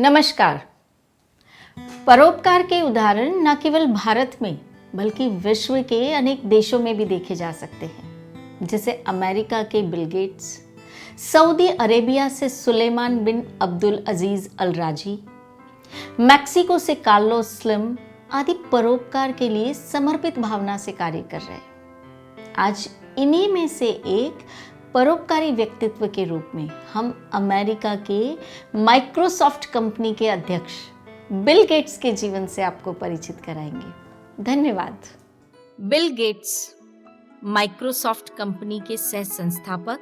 नमस्कार। परोपकार के उदाहरण न केवल भारत में बल्कि विश्व के अनेक देशों में भी देखे जा सकते हैं, जैसे अमेरिका के बिल गेट्स, सऊदी अरेबिया से सुलेमान बिन अब्दुल अजीज अल राजी, मैक्सिको से कार्लोस स्लिम आदि परोपकार के लिए समर्पित भावना से कार्य कर रहे हैं। आज इन्हीं में से एक परोपकारी व्यक्तित्व के रूप में हम अमेरिका के माइक्रोसॉफ्ट कंपनी के अध्यक्ष बिल गेट्स के जीवन से आपको परिचित कराएंगे। धन्यवाद। बिल गेट्स माइक्रोसॉफ्ट कंपनी के सह संस्थापक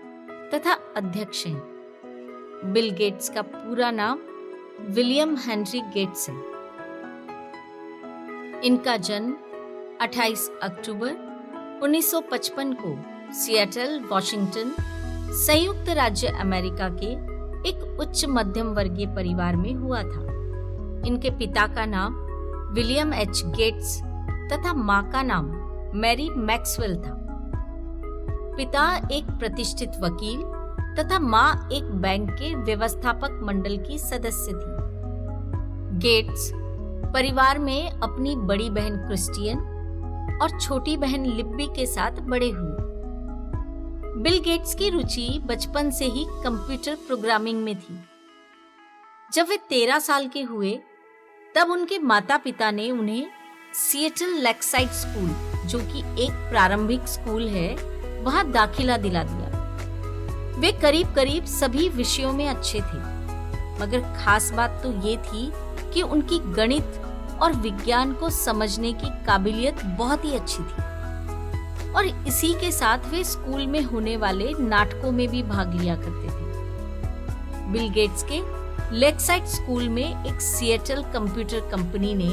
तथा अध्यक्ष हैं। बिल गेट्स का पूरा नाम विलियम हेनरी गेट्स है। इनका जन्म 28 अक्टूबर 1955 को सिएटल, वॉशिंगटन, संयुक्त राज्य अमेरिका के एक उच्च मध्यम वर्गीय परिवार में हुआ था। इनके पिता का नाम विलियम एच गेट्स तथा मां का नाम मैरी मैक्सवेल था। पिता एक प्रतिष्ठित वकील तथा मां एक बैंक के व्यवस्थापक मंडल की सदस्य थी। गेट्स परिवार में अपनी बड़ी बहन क्रिस्टियन और छोटी बहन लिब्बी के साथ बड़े हुए। बिल गेट्स की रुचि बचपन से ही कंप्यूटर प्रोग्रामिंग में थी। जब वे 13 साल के हुए तब उनके माता पिता ने उन्हें सिएटल लेकसाइड स्कूल, जो कि एक प्रारंभिक स्कूल है, वहां दाखिला दिला दिया। वे करीब करीब सभी विषयों में अच्छे थे, मगर खास बात तो ये थी कि उनकी गणित और विज्ञान को समझने की काबिलियत बहुत ही अच्छी थी और इसी के साथ वे स्कूल में होने वाले नाटकों में भी भाग लिया करते थे। बिल गेट्स के लेकसाइड स्कूल में एक सिएटल कंप्यूटर कंपनी ने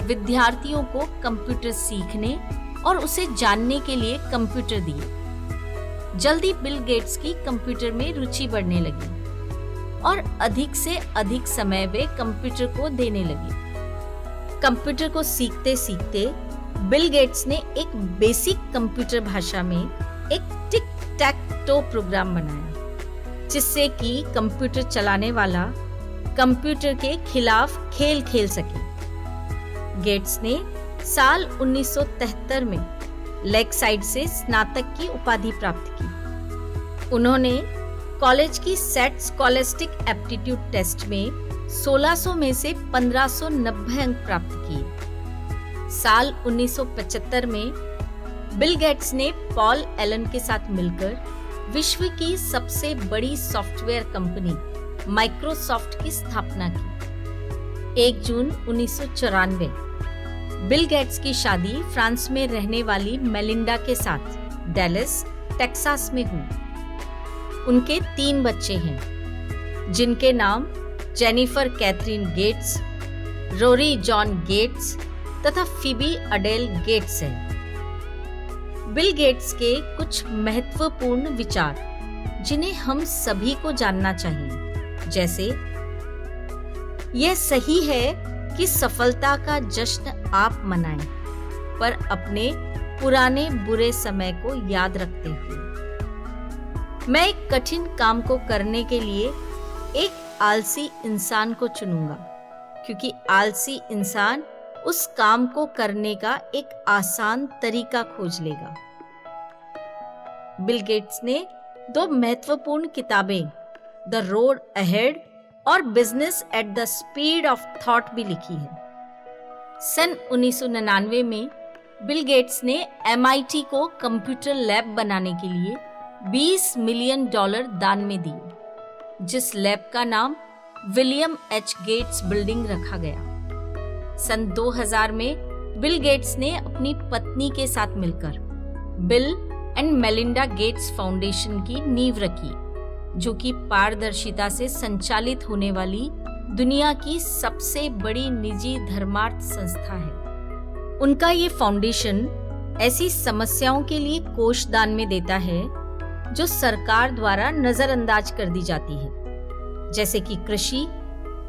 विद्यार्थियों को कंप्यूटर सीखने और उसे जानने के लिए कंप्यूटर दिए। जल्दी बिल गेट्स की कंप्यूटर में रुचि बढ़ने लगी और अधिक से अधिक समय वे कंप्यूटर को देने लगे। कंप्यूटर को सीखते सीखते बिल गेट्स ने एक बेसिक कंप्यूटर भाषा में एक टिक टैक टो प्रोग्राम बनाया, जिससे कि कंप्यूटर चलाने वाला कंप्यूटर के खिलाफ खेल खेल सके। गेट्स ने साल 1973 में लेकसाइड से स्नातक की उपाधि प्राप्त की। उन्होंने कॉलेज की सेट स्कॉलेस्टिक एप्टीट्यूड टेस्ट में 1600 में से 1590 अंक प्राप्त किए। साल 1975 में बिल गेट्स ने पॉल एलन के साथ मिलकर विश्व की सबसे बड़ी सॉफ्टवेयर कंपनी माइक्रोसॉफ्ट की स्थापना की। 1 जून 1994 बिल गेट्स की शादी फ्रांस में रहने वाली मेलिंडा के साथ डैलस, टेक्सास में हुई। उनके 3 बच्चे हैं, जिनके नाम Jennifer Katharine Gates, Rory John Gates तथा फिबी अडेल गेट्स हैं। बिल गेट्स के कुछ महत्वपूर्ण विचार जिन्हें हम सभी को जानना चाहिए, जैसे यह सही है कि सफलता का जश्न आप मनाएं, पर अपने पुराने बुरे समय को याद रखते हुए। मैं एक कठिन काम को करने के लिए एक आलसी इंसान को चुनूंगा, क्योंकि आलसी इंसान उस काम को करने का एक आसान तरीका खोज लेगा। बिल गेट्स ने 2 महत्वपूर्ण किताबें, द रोड अहेड और business at the speed of thought भी लिखी है। सन 1999 में बिल गेट्स ने MIT को कंप्यूटर लैब बनाने के लिए $20 मिलियन दान में दिए, जिस लैब का नाम विलियम एच गेट्स बिल्डिंग रखा गया। सन 2000 में बिल गेट्स ने अपनी पत्नी के साथ मिलकर bill and Melinda Gates foundation की नींव रखी, जो कि पारदर्शिता से संचालित होने वाली दुनिया की सबसे बड़ी निजी धर्मार्थ संस्था है। उनका ये फाउंडेशन ऐसी समस्याओं के लिए कोष दान में देता है जो सरकार द्वारा नजरअंदाज कर दी जाती है, जैसे कि कृषि,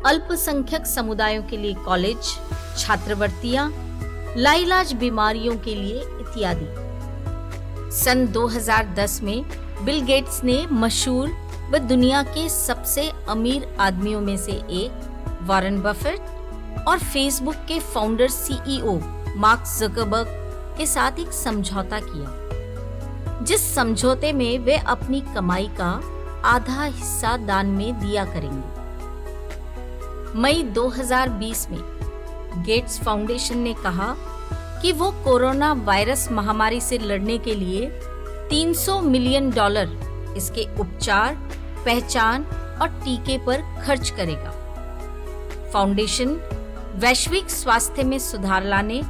अल्पसंख्यक समुदायों के लिए कॉलेज, छात्रवृत्तियां, लाइलाज बीमारियों के लिए इत्यादि। सन 2010 में बिल गेट्स ने मशहूर व दुनिया के सबसे अमीर आदमियों में से एक वॉरेन बफेट और फेसबुक के फाउंडर सीईओ मार्क जकरबर्ग के साथ एक समझौता किया, जिस समझौते में वे अपनी कमाई का आधा हिस्सा दान में दिया करेंगे। मई 2020 में गेट्स फाउंडेशन ने कहा कि वो कोरोना वायरस महामारी से लड़ने के लिए $300 मिलियन इसके उपचार, पहचान और टीके पर खर्च करेगा। फाउंडेशन वैश्विक स्वास्थ्य में सुधार लाने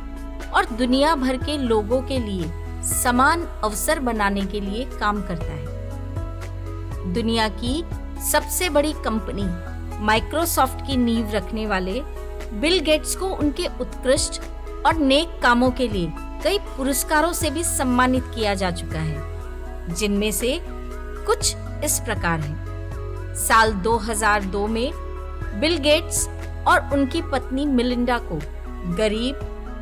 और दुनिया भर के लोगों के लिए समान अवसर बनाने के लिए काम करता है। दुनिया की सबसे बड़ी कंपनी माइक्रोसॉफ्ट की नींव रखने वाले बिल गेट्स को उनके उत्कृष्ट और नेक कामों के लिए कई पुरस्कारों से भी सम्मानित किया जा चुका है, जिनमें से कुछ इस प्रकार हैं। साल 2002 में बिल गेट्स और उनकी पत्नी मिलिंडा को गरीब,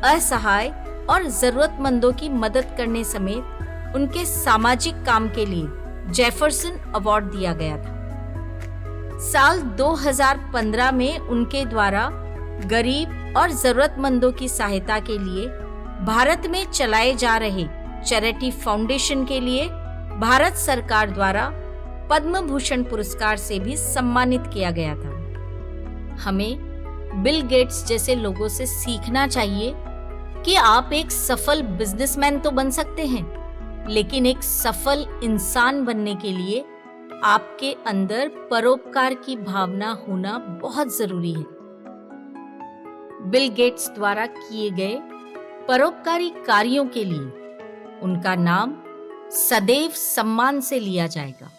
असहाय और जरूरतमंदों की मदद करने समेत उनके सामाजिक काम के लिए जेफरसन अवार्ड दिया गया था। साल 2015 में उनके द्वारा गरीब और जरूरतमंदों की सहायता के लिए भारत में चलाए जा रहे चैरिटी फाउंडेशन के लिए भारत सरकार द्वारा पद्म भूषण पुरस्कार से भी सम्मानित किया गया था। हमें बिल गेट्स जैसे लोगों से सीखना चाहिए कि आप एक सफल बिजनेसमैन तो बन सकते हैं, लेकिन एक सफल इंसान बनने के लिए आपके अंदर परोपकार की भावना होना बहुत जरूरी है। बिल गेट्स द्वारा किए गए परोपकारी कार्यों के लिए उनका नाम सदैव सम्मान से लिया जाएगा।